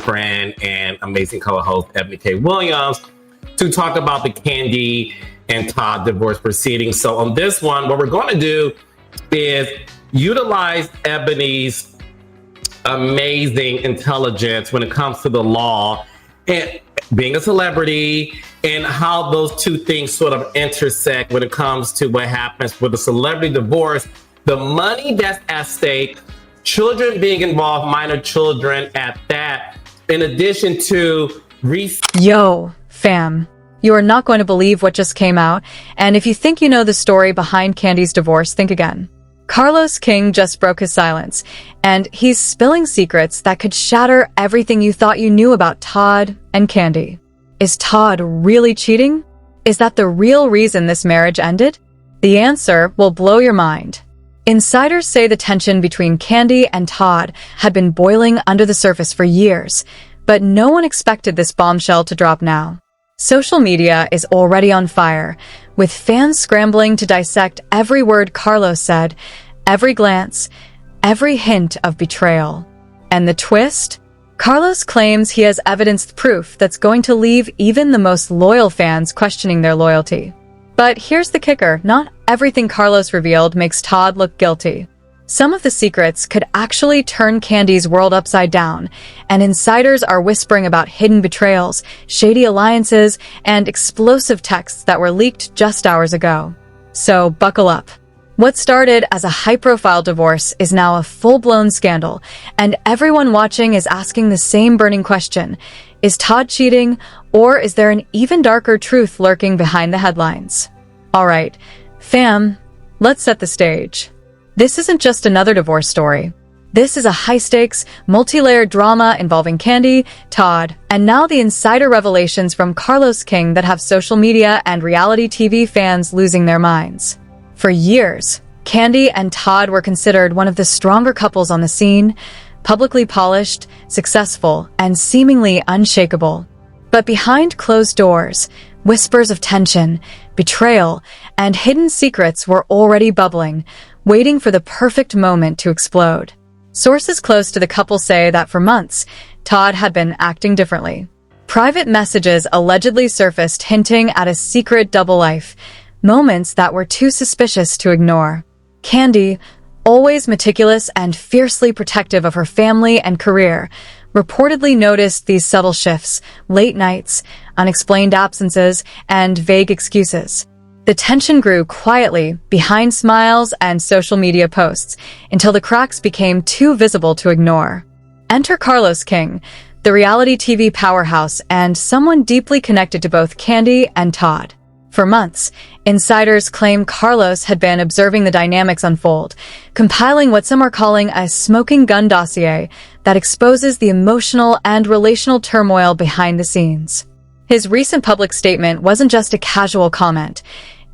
friend and amazing co-host Ebony K. Williams to talk about the Kandi and Todd divorce proceedings. So on this one, what we're going to do is utilize Ebony's amazing intelligence when it comes to the law and being a celebrity and how those two things sort of intersect when it comes to what happens with a celebrity divorce, the money that's at stake, children being involved, minor children at that, in addition to... Yo, fam. You are not going to believe what just came out, and if you think you know the story behind Kandi's divorce, think again. Carlos King just broke his silence, and he's spilling secrets that could shatter everything you thought you knew about Todd and Kandi. Is Todd really cheating? Is that the real reason this marriage ended? The answer will blow your mind. Insiders say the tension between Kandi and Todd had been boiling under the surface for years, but no one expected this bombshell to drop now. Social media is already on fire, with fans scrambling to dissect every word Carlos said, every glance, every hint of betrayal. And the twist? Carlos claims he has evidenced proof that's going to leave even the most loyal fans questioning their loyalty. But here's the kicker, not everything Carlos revealed makes Todd look guilty. Some of the secrets could actually turn Kandi's world upside down, and insiders are whispering about hidden betrayals, shady alliances, and explosive texts that were leaked just hours ago. So buckle up. What started as a high-profile divorce is now a full-blown scandal, and everyone watching is asking the same burning question. Is Todd cheating, or is there an even darker truth lurking behind the headlines? Alright, fam, let's set the stage. This isn't just another divorce story. This is a high-stakes, multi-layered drama involving Kandi, Todd, and now the insider revelations from Carlos King that have social media and reality TV fans losing their minds. For years, Kandi and Todd were considered one of the stronger couples on the scene, publicly polished, successful, and seemingly unshakable. But behind closed doors, whispers of tension, betrayal, and hidden secrets were already bubbling, waiting for the perfect moment to explode. Sources close to the couple say that for months, Todd had been acting differently. Private messages allegedly surfaced hinting at a secret double life, moments that were too suspicious to ignore. Kandi, always meticulous and fiercely protective of her family and career, reportedly noticed these subtle shifts, late nights, unexplained absences, and vague excuses. The tension grew quietly behind smiles and social media posts until the cracks became too visible to ignore. Enter Carlos King, the reality TV powerhouse and someone deeply connected to both Kandi and Todd. For months, insiders claim Carlos had been observing the dynamics unfold, compiling what some are calling a smoking gun dossier that exposes the emotional and relational turmoil behind the scenes. His recent public statement wasn't just a casual comment.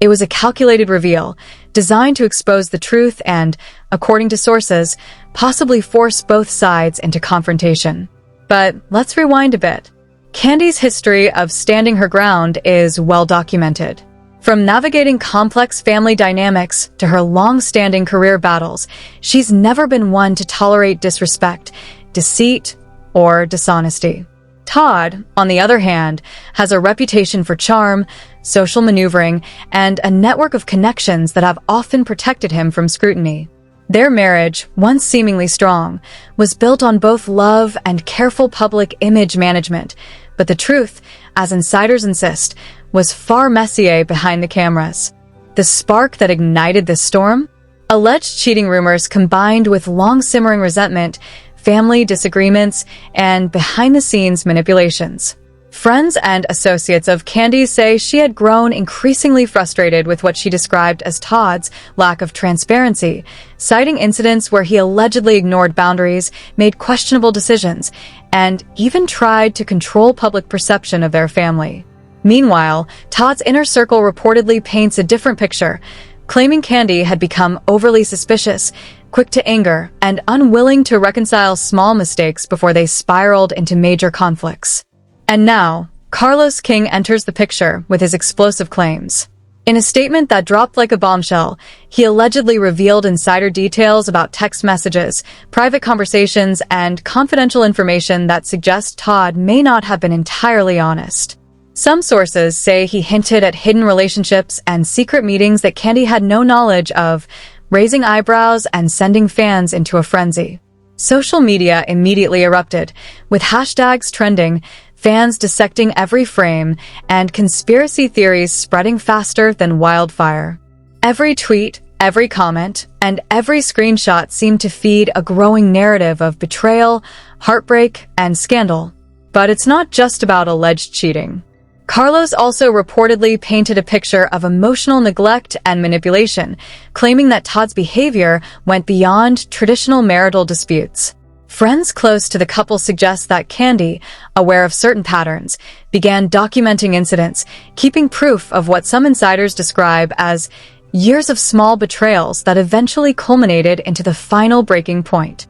It was a calculated reveal, designed to expose the truth and, according to sources, possibly force both sides into confrontation. But let's rewind a bit. Kandi's history of standing her ground is well documented. From navigating complex family dynamics to her long-standing career battles, she's never been one to tolerate disrespect, deceit, or dishonesty. Todd, on the other hand, has a reputation for charm, social maneuvering, and a network of connections that have often protected him from scrutiny. Their marriage, once seemingly strong, was built on both love and careful public image management, but the truth, as insiders insist, was far messier behind the cameras. The spark that ignited this storm? Alleged cheating rumors combined with long-simmering resentment, family disagreements, and behind-the-scenes manipulations. Friends and associates of Kandi say she had grown increasingly frustrated with what she described as Todd's lack of transparency, citing incidents where he allegedly ignored boundaries, made questionable decisions, and even tried to control public perception of their family. Meanwhile, Todd's inner circle reportedly paints a different picture, claiming Kandi had become overly suspicious, quick to anger, and unwilling to reconcile small mistakes before they spiraled into major conflicts. And now, Carlos King enters the picture with his explosive claims. In a statement that dropped like a bombshell, he allegedly revealed insider details about text messages, private conversations, and confidential information that suggest Todd may not have been entirely honest. Some sources say he hinted at hidden relationships and secret meetings that Kandi had no knowledge of, raising eyebrows and sending fans into a frenzy. Social media immediately erupted, with hashtags trending, fans dissecting every frame, and conspiracy theories spreading faster than wildfire. Every tweet, every comment, and every screenshot seemed to feed a growing narrative of betrayal, heartbreak, and scandal. But it's not just about alleged cheating. Carlos also reportedly painted a picture of emotional neglect and manipulation, claiming that Todd's behavior went beyond traditional marital disputes. Friends close to the couple suggest that Kandi, aware of certain patterns, began documenting incidents, keeping proof of what some insiders describe as years of small betrayals that eventually culminated into the final breaking point.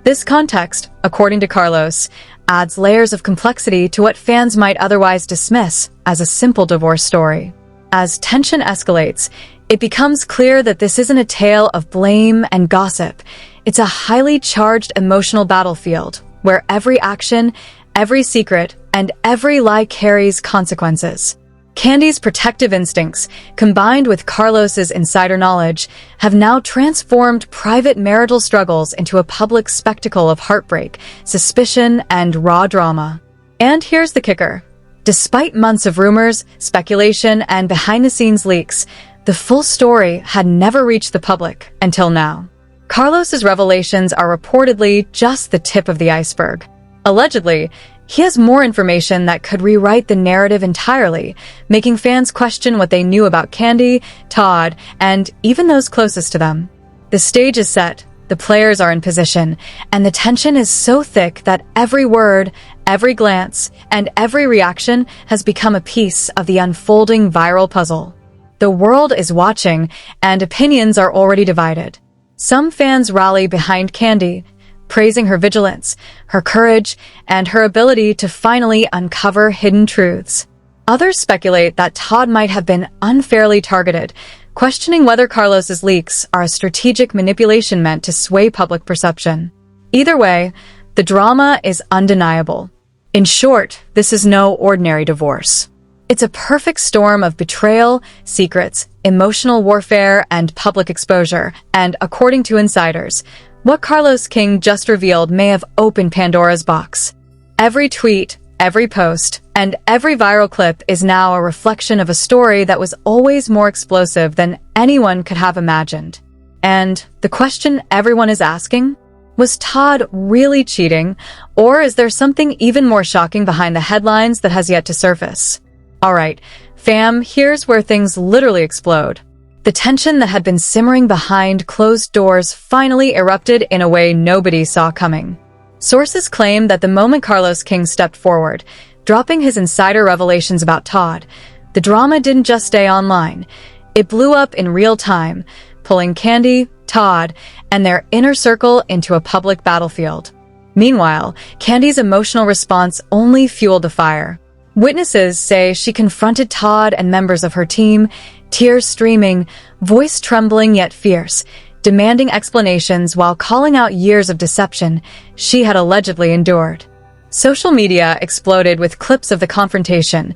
This context, according to Carlos, adds layers of complexity to what fans might otherwise dismiss as a simple divorce story. As tension escalates, it becomes clear that this isn't a tale of blame and gossip. It's a highly charged emotional battlefield where every action, every secret, and every lie carries consequences. Kandi's protective instincts, combined with Carlos's insider knowledge, have now transformed private marital struggles into a public spectacle of heartbreak, suspicion, and raw drama. And here's the kicker. Despite months of rumors, speculation, and behind-the-scenes leaks, the full story had never reached the public until now. Carlos's revelations are reportedly just the tip of the iceberg. Allegedly, he has more information that could rewrite the narrative entirely, making fans question what they knew about Kandi, Todd, and even those closest to them. The stage is set, the players are in position, and the tension is so thick that every word, every glance, and every reaction has become a piece of the unfolding viral puzzle. The world is watching, and opinions are already divided. Some fans rally behind Kandi, praising her vigilance, her courage, and her ability to finally uncover hidden truths. Others speculate that Todd might have been unfairly targeted, questioning whether Carlos's leaks are a strategic manipulation meant to sway public perception. Either way, the drama is undeniable. In short, this is no ordinary divorce. It's a perfect storm of betrayal, secrets, emotional warfare, and public exposure, and according to insiders, what Carlos King just revealed may have opened Pandora's box. Every tweet, every post, and every viral clip is now a reflection of a story that was always more explosive than anyone could have imagined. And the question everyone is asking? Was Todd really cheating, or is there something even more shocking behind the headlines that has yet to surface? Alright, fam, here's where things literally explode. The tension that had been simmering behind closed doors finally erupted in a way nobody saw coming. Sources claim that the moment Carlos King stepped forward, dropping his insider revelations about Todd, the drama didn't just stay online. It blew up in real time, pulling Kandi, Todd, and their inner circle into a public battlefield. Meanwhile, Kandi's emotional response only fueled the fire. Witnesses say she confronted Todd and members of her team, tears streaming, voice trembling yet fierce, demanding explanations while calling out years of deception she had allegedly endured. Social media exploded with clips of the confrontation,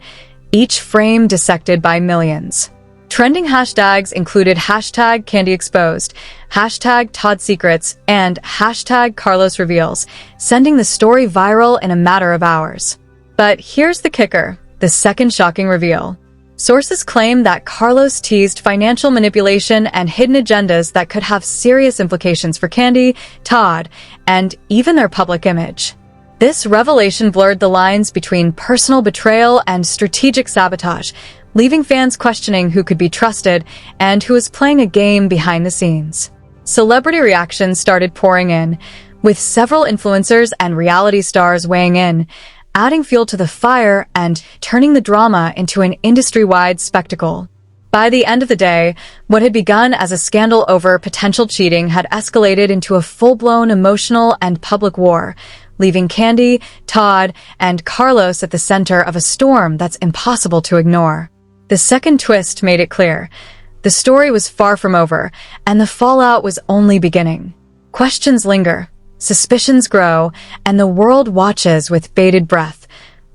each frame dissected by millions. Trending hashtags included hashtag Kandi Exposed, hashtag Todd Secrets, and hashtag Carlos Reveals, sending the story viral in a matter of hours. But here's the kicker, the second shocking reveal. Sources claim that Carlos teased financial manipulation and hidden agendas that could have serious implications for Kandi, Todd, and even their public image. This revelation blurred the lines between personal betrayal and strategic sabotage, leaving fans questioning who could be trusted and who was playing a game behind the scenes. Celebrity reactions started pouring in, with several influencers and reality stars weighing in, adding fuel to the fire and turning the drama into an industry-wide spectacle. By the end of the day, what had begun as a scandal over potential cheating had escalated into a full-blown emotional and public war, leaving Kandi, Todd, and Carlos at the center of a storm that's impossible to ignore. The second twist made it clear. The story was far from over, and the fallout was only beginning. Questions linger, suspicions grow, and the world watches with bated breath,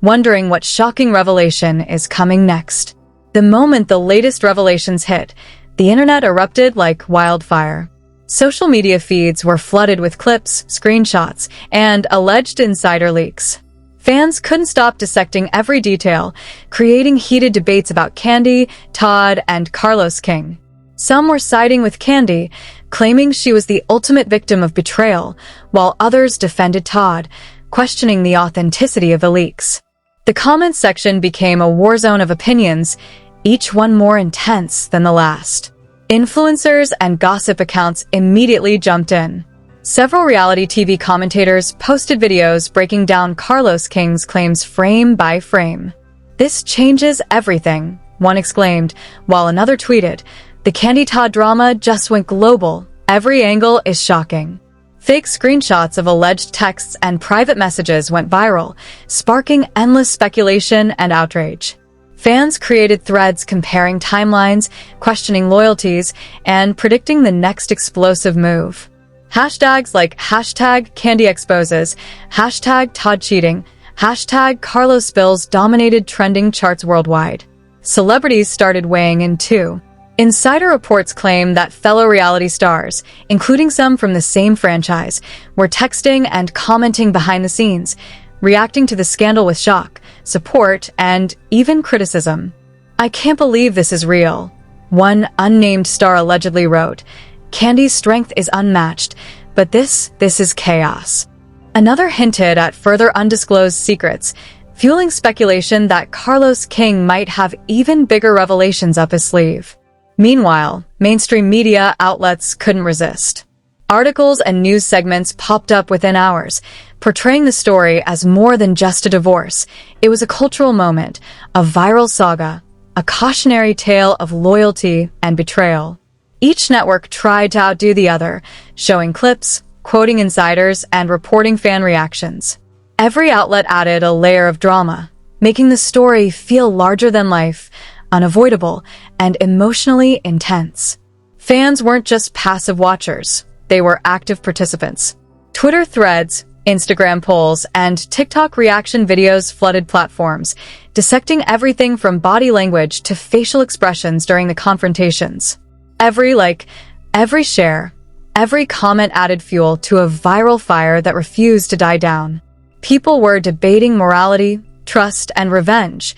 wondering what shocking revelation is coming next. The moment the latest revelations hit, the internet erupted like wildfire. Social media feeds were flooded with clips, screenshots, and alleged insider leaks. Fans couldn't stop dissecting every detail, creating heated debates about Kandi, Todd, and Carlos King. Some were siding with Kandi, claiming she was the ultimate victim of betrayal, while others defended Todd, questioning the authenticity of the leaks. The comments section became a war zone of opinions, each one more intense than the last. Influencers and gossip accounts immediately jumped in. Several reality TV commentators posted videos breaking down Carlos King's claims frame by frame. "This changes everything," one exclaimed, while another tweeted, "The Kandi Todd drama just went global. Every angle is shocking." Fake screenshots of alleged texts and private messages went viral, sparking endless speculation and outrage. Fans created threads comparing timelines, questioning loyalties, and predicting the next explosive move. Hashtags like #KandiExposes, #ToddCheating, #CarlosSpills dominated trending charts worldwide. Celebrities started weighing in too. Insider reports claim that fellow reality stars, including some from the same franchise, were texting and commenting behind the scenes, reacting to the scandal with shock, support, and even criticism. "I can't believe this is real," one unnamed star allegedly wrote. "Kandi's strength is unmatched, but this is chaos." Another hinted at further undisclosed secrets, fueling speculation that Carlos King might have even bigger revelations up his sleeve. Meanwhile, mainstream media outlets couldn't resist. Articles and news segments popped up within hours, portraying the story as more than just a divorce. It was a cultural moment, a viral saga, a cautionary tale of loyalty and betrayal. Each network tried to outdo the other, showing clips, quoting insiders, and reporting fan reactions. Every outlet added a layer of drama, making the story feel larger than life, unavoidable, and emotionally intense. Fans weren't just passive watchers, they were active participants. Twitter threads, Instagram polls, and TikTok reaction videos flooded platforms, dissecting everything from body language to facial expressions during the confrontations. Every like, every share, every comment added fuel to a viral fire that refused to die down. People were debating morality, trust, and revenge,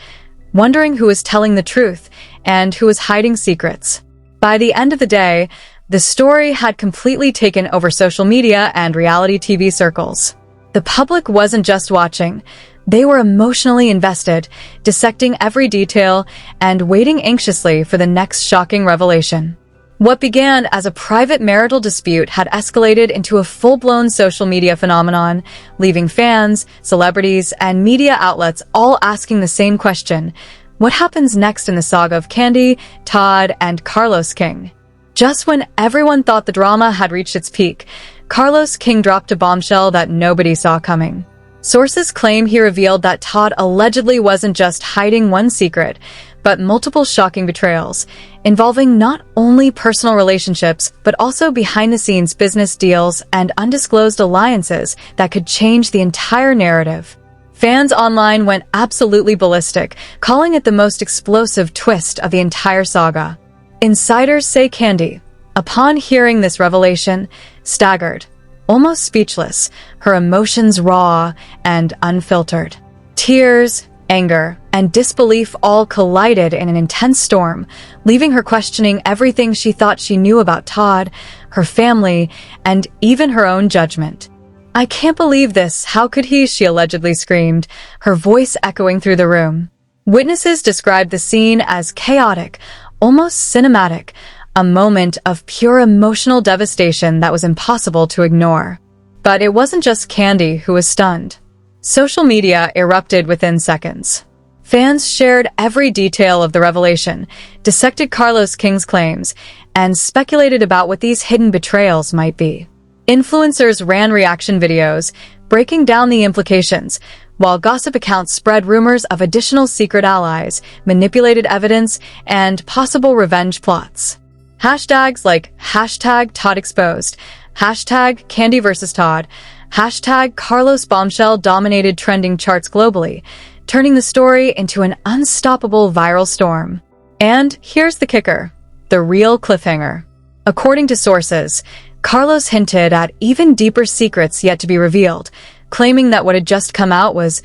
wondering who was telling the truth and who was hiding secrets. By the end of the day, the story had completely taken over social media and reality TV circles. The public wasn't just watching, they were emotionally invested, dissecting every detail and waiting anxiously for the next shocking revelation. What began as a private marital dispute had escalated into a full-blown social media phenomenon, leaving fans, celebrities, and media outlets all asking the same question: what happens next in the saga of Kandi, Todd, and Carlos King? Just when everyone thought the drama had reached its peak, Carlos King dropped a bombshell that nobody saw coming. Sources claim he revealed that Todd allegedly wasn't just hiding one secret, but multiple shocking betrayals, involving not only personal relationships, but also behind-the-scenes business deals and undisclosed alliances that could change the entire narrative. Fans online went absolutely ballistic, calling it the most explosive twist of the entire saga. Insiders say Kandi, upon hearing this revelation, staggered, almost speechless, her emotions raw and unfiltered. Tears, anger, and disbelief all collided in an intense storm, leaving her questioning everything she thought she knew about Todd, her family, and even her own judgment. "I can't believe this, how could he?" she allegedly screamed, her voice echoing through the room. Witnesses described the scene as chaotic, almost cinematic, a moment of pure emotional devastation that was impossible to ignore. But it wasn't just Kandi who was stunned. Social media erupted within seconds. Fans shared every detail of the revelation, dissected Carlos King's claims, and speculated about what these hidden betrayals might be. Influencers ran reaction videos, breaking down the implications, while gossip accounts spread rumors of additional secret allies, manipulated evidence, and possible revenge plots. Hashtags like hashtag Todd exposed, hashtag Kandi versus Todd, hashtag Carlos bombshell dominated trending charts globally, turning the story into an unstoppable viral storm. And here's the kicker, the real cliffhanger. According to sources, Carlos hinted at even deeper secrets yet to be revealed, claiming that what had just come out was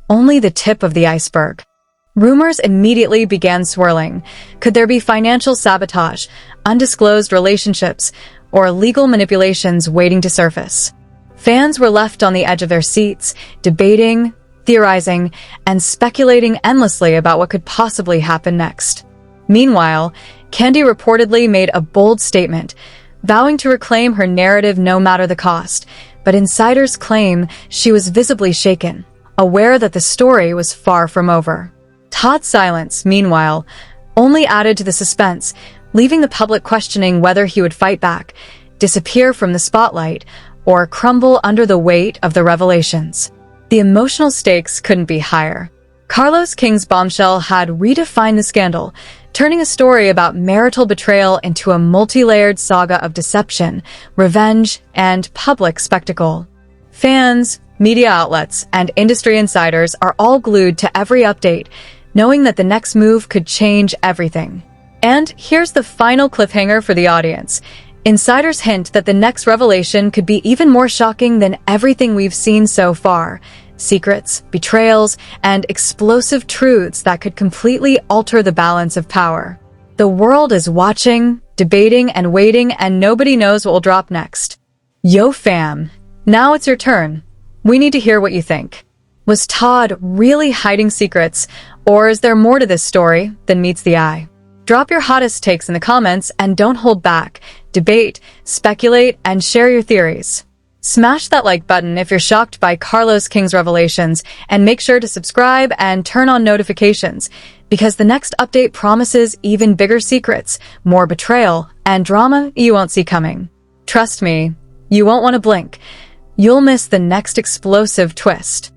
only the tip of the iceberg. Rumors immediately began swirling. Could there be financial sabotage, undisclosed relationships, or legal manipulations waiting to surface? Fans were left on the edge of their seats, debating, theorizing, and speculating endlessly about what could possibly happen next. Meanwhile, Kandi reportedly made a bold statement, vowing to reclaim her narrative no matter the cost, but insiders claim she was visibly shaken, aware that the story was far from over. Todd's silence, meanwhile, only added to the suspense, leaving the public questioning whether he would fight back, disappear from the spotlight, or crumble under the weight of the revelations. The emotional stakes couldn't be higher. Carlos King's bombshell had redefined the scandal, turning a story about marital betrayal into a multi-layered saga of deception, revenge, and public spectacle. Fans, media outlets, and industry insiders are all glued to every update, knowing that the next move could change everything. And here's the final cliffhanger for the audience. Insiders hint that the next revelation could be even more shocking than everything we've seen so far. Secrets, betrayals, and explosive truths that could completely alter the balance of power. The world is watching, debating, and waiting, and nobody knows what will drop next. Yo fam, now it's your turn. We need to hear what you think. Was Todd really hiding secrets, or is there more to this story than meets the eye? Drop your hottest takes in the comments and don't hold back. Debate, speculate, and share your theories. Smash that like button if you're shocked by Carlos King's revelations, and make sure to subscribe and turn on notifications, because the next update promises even bigger secrets, more betrayal, and drama you won't see coming. Trust me, you won't want to blink. You'll miss the next explosive twist.